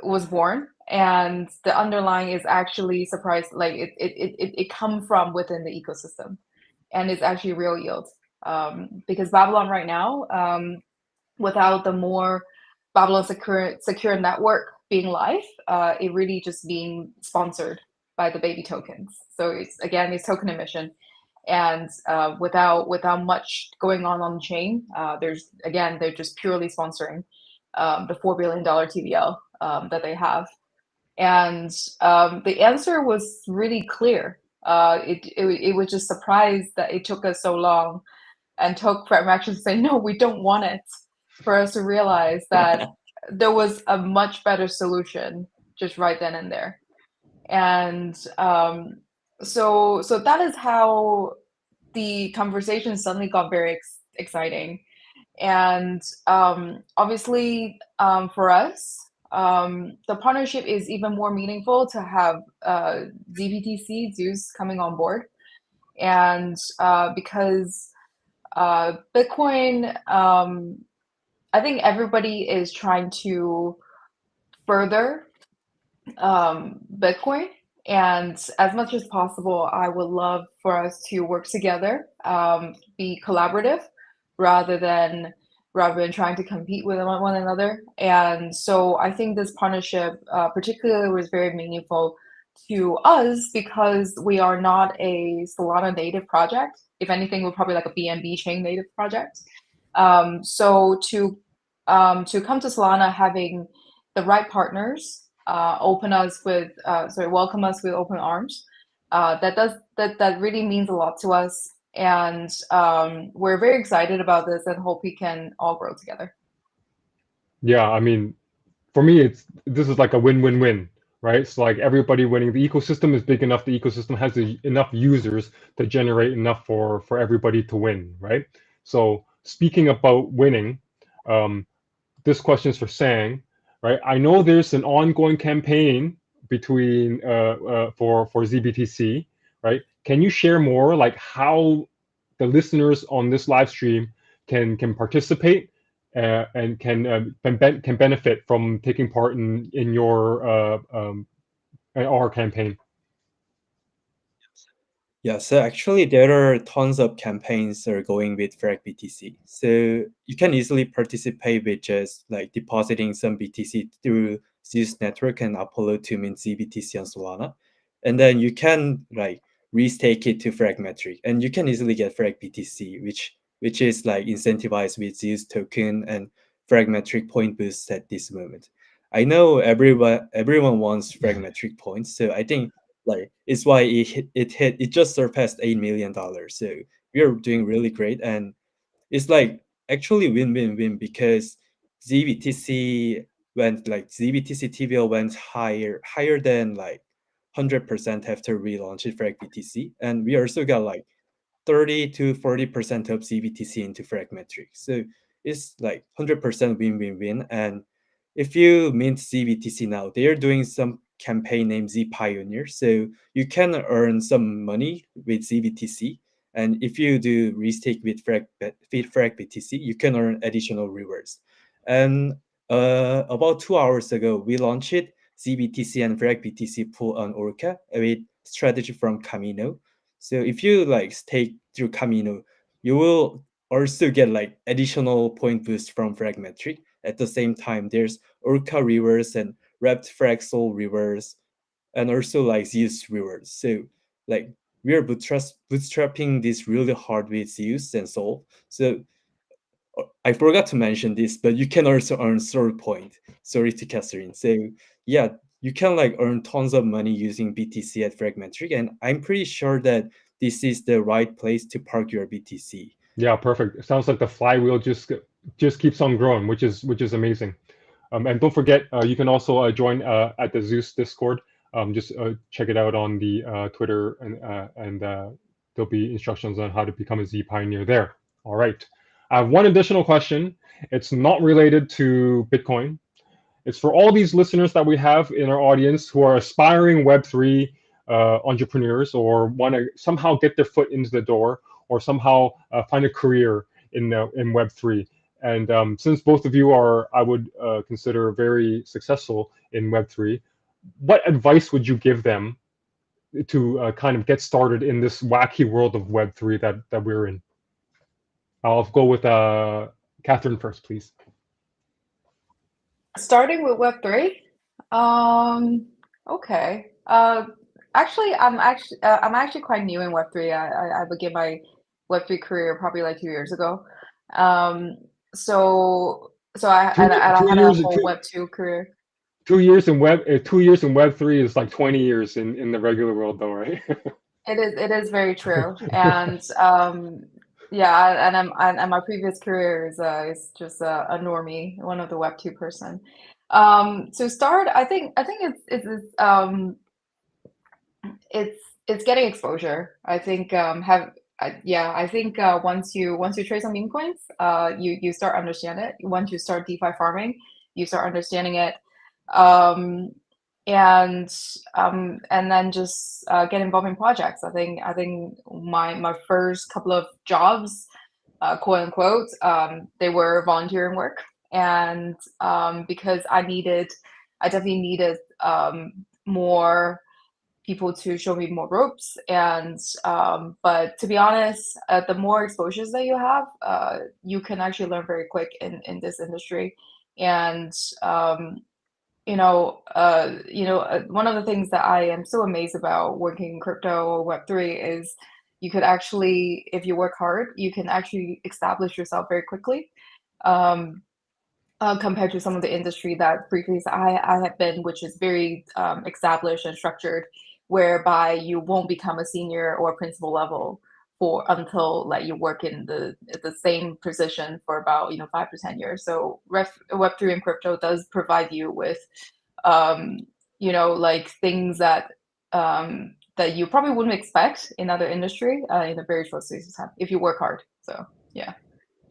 was born, and the underlying is actually surprised, like it come from within the ecosystem, and it's actually real yield. Because Babylon right now, without the more Babylon secure network being live, it really just being sponsored by the baby tokens. So it's token emission, and without much going on the chain, they're just purely sponsoring the $4 billion TVL that they have. And the answer was really clear. It was just surprised that it took us so long and took Fragmetric to say, no, we don't want it, for us to realize that there was a much better solution just right then and there. And so that is how the conversation suddenly got very exciting. And obviously, for us, the partnership is even more meaningful to have zBTC, Zeus, coming on board. And because Bitcoin, I think everybody is trying to further Bitcoin. And as much as possible, I would love for us to work together, be collaborative rather than trying to compete with one another. And so I think this partnership particularly was very meaningful to us because we are not a Solana native project. If anything, we're probably like a BNB chain native project. So to come to Solana having the right partners, welcome us with open arms. That really means a lot to us, and we're very excited about this and hope we can all grow together. Yeah, I mean, for me, this is like a win-win-win, right? So like everybody winning. The ecosystem is big enough. The ecosystem has enough users to generate enough for everybody to win, right? So speaking about winning, this question is for Sang, right? I know there's an ongoing campaign between for zBTC, right? Can you share more, like how the listeners on this live stream can participate and can benefit from taking part in your our campaign? Yeah, so actually there are tons of campaigns that are going with Frag BTC. So you can easily participate with just like depositing some BTC through Zeus Network and Apollo to mint zBTC on Solana. And then you can like restake it to Fragmetric, and you can easily get Frag BTC, which is like incentivized with Zeus token and Fragmetric point boost at this moment. I know everyone wants Fragmetric points, so I think like it's why it just surpassed $8 million. So we are doing really great, and it's like actually win-win-win because zBTC zBTC TVL went higher than like 100% after we launched Frag BTC, and we also got like 30 to 40% of zBTC into Fragmetric. So it's like 100% win-win-win. And if you mint zBTC now, they are doing some campaign named Z Pioneer. So you can earn some money with zBTC. And if you do restake with Frag BTC, you can earn additional rewards. And about 2 hours ago, we launched it, zBTC and Frag BTC pool on Orca with strategy from Camino. So if you like stake through Camino, you will also get like additional point boost from Fragmetric. At the same time, there's Orca rewards and Wrapped Fractal rewards, and also like Zeus rewards. So like we are bootstrapping this really hard with Zeus and Solv. So I forgot to mention this, but you can also earn Sword Point. Sorry to Catherine. So yeah, you can like earn tons of money using BTC at Fragmetric, and I'm pretty sure that this is the right place to park your BTC. Yeah, perfect. It sounds like the flywheel just keeps on growing, which is amazing. And don't forget, you can also join at the Zeus Discord. Just check it out on the Twitter, and there'll be instructions on how to become a Z Pioneer there. All right. I have one additional question. It's not related to Bitcoin. It's for all these listeners that we have in our audience who are aspiring Web3 entrepreneurs, or want to somehow get their foot into the door, or somehow find a career in Web3. And since both of you are, I would consider, very successful in Web3, what advice would you give them to kind of get started in this wacky world of Web3 that we're in? I'll go with Catherine first, please. Starting with Web3. Okay. Actually, I'm actually quite new in Web3. I began my Web3 career probably like 2 years ago. So I had a whole Web2 career. 2 years in Web3 is like 20 years in the regular world, though, right? It is very true. And yeah, and my previous career is just a normie, one of the Web2 person. To start, I think it's getting exposure. I think I think once you trade some meme coins, you start understanding it. Once you start DeFi farming, you start understanding it. And then just get involved in projects. I think my first couple of jobs, quote unquote, they were volunteering work, and because I definitely needed more people to show me more ropes. And but to be honest, the more exposures that you have, you can actually learn very quick in this industry. And one of the things that I am so amazed about working in crypto or Web3 is you could actually, if you work hard, you can actually establish yourself very quickly, compared to some of the industry that previously I have been, which is very established and structured, whereby you won't become a senior or principal level until like you work in the same position for about 5 to 10 years. So Web3 and crypto does provide you with like things that that you probably wouldn't expect in other industry in a very short space of time if you work hard. So yeah.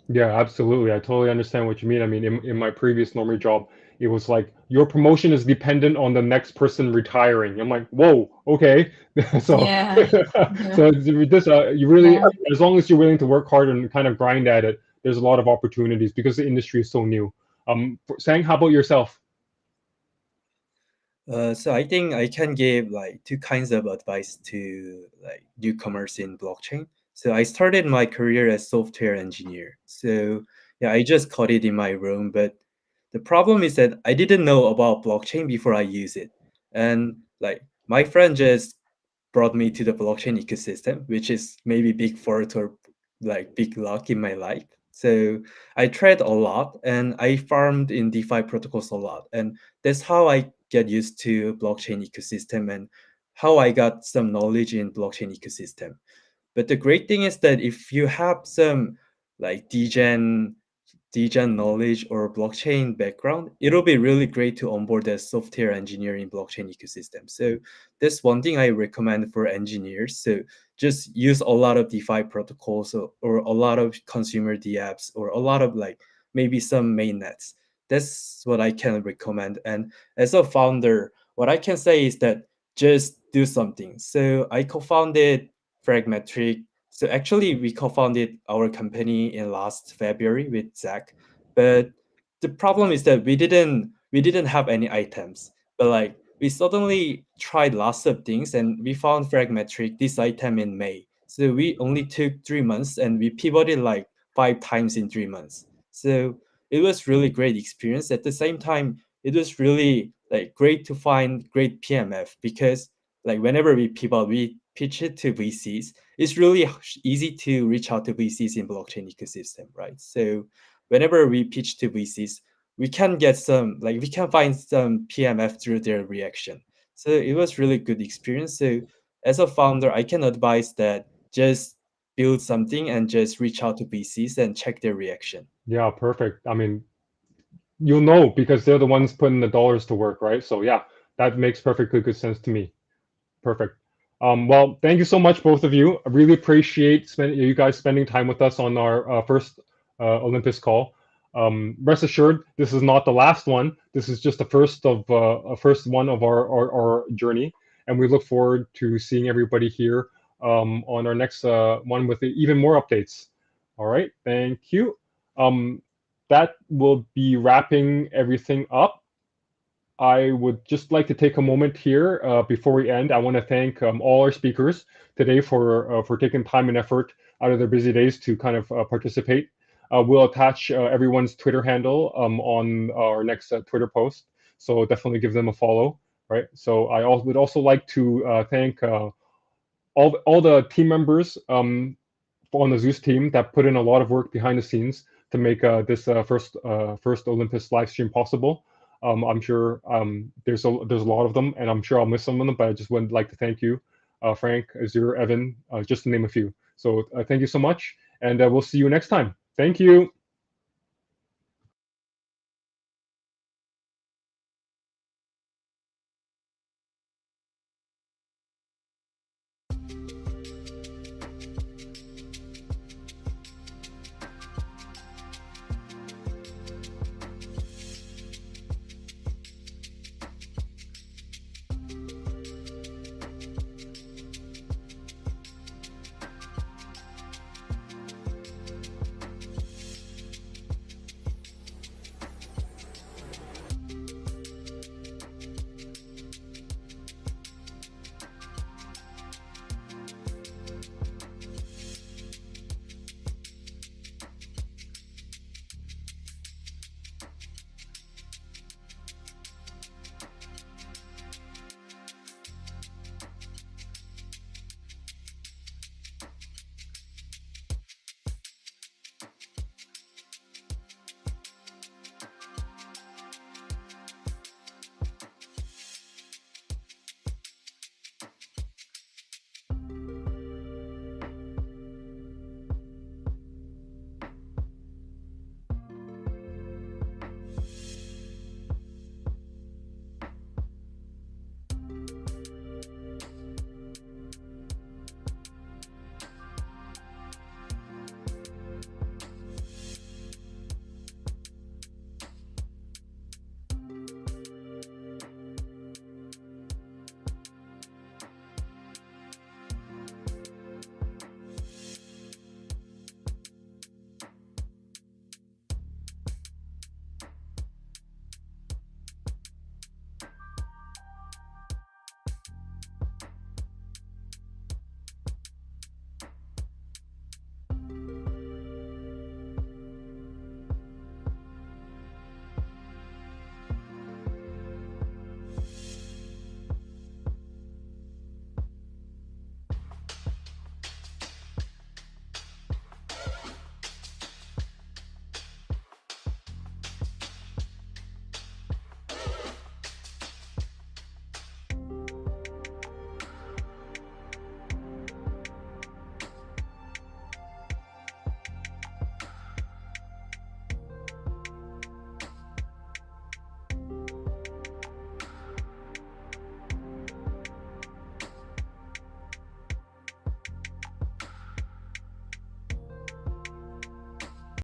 Yeah, absolutely. I totally understand what you mean. I mean, in my previous normie job, it was like your promotion is dependent on the next person retiring. I'm like, whoa, okay. So, Yeah. so this, you really, Yeah. as long as you're willing to work hard and kind of grind at it, there's a lot of opportunities because the industry is so new. Sang, how about yourself? So I think I can give like two kinds of advice to like newcomers in blockchain. So I started my career as software engineer. So yeah, I just caught it in my room, but the problem is that I didn't know about blockchain before I use it. And like my friend just brought me to the blockchain ecosystem, which is maybe big fort or like big luck in my life. So I tried a lot and I farmed in DeFi protocols a lot. And that's how I get used to blockchain ecosystem and how I got some knowledge in blockchain ecosystem. But the great thing is that if you have some like degen knowledge or blockchain background, it'll be really great to onboard as software engineer in blockchain ecosystem. So that's one thing I recommend for engineers. So just use a lot of DeFi protocols or a lot of consumer dApps or a lot of like maybe some mainnets. That's what I can recommend. And as a founder, what I can say is that just do something. So I co-founded Fragmetric. So actually, we co-founded our company in last February with Zach, but the problem is that we didn't have any items. But like we suddenly tried lots of things, and we found Fragmetric this item in May. So we only took 3 months and we pivoted like 5 times in 3 months. So it was really great experience. At the same time, it was really like great to find great PMF, because like whenever we pivot, we pitch it to VCs. It's really easy to reach out to VCs in blockchain ecosystem, right? So whenever we pitch to VCs, we can get some, like we can find some PMF through their reaction. So it was really good experience. So as a founder, I can advise that just build something and just reach out to VCs and check their reaction. Yeah, perfect. I mean, you'll know because they're the ones putting the dollars to work, right? So yeah, that makes perfectly good sense to me. Perfect. Well, thank you so much, both of you. I really appreciate you guys spending time with us on our first Olympus call. Rest assured, this is not the last one. This is just the first of one of our journey, and we look forward to seeing everybody here on our next one with even more updates. All right, thank you. That will be wrapping everything up. I would just like to take a moment here before we end. I want to thank all our speakers today for taking time and effort out of their busy days to kind of participate. We'll attach everyone's Twitter handle on our next Twitter post, so definitely give them a follow. Right. So I would also like to thank all the team members on the Zeus team that put in a lot of work behind the scenes to make this first Olympus live stream possible. I'm sure there's a lot of them, and I'm sure I'll miss some of them, but I just would like to thank you, Frank, Azure, Evan, just to name a few. So thank you so much, and we'll see you next time. Thank you.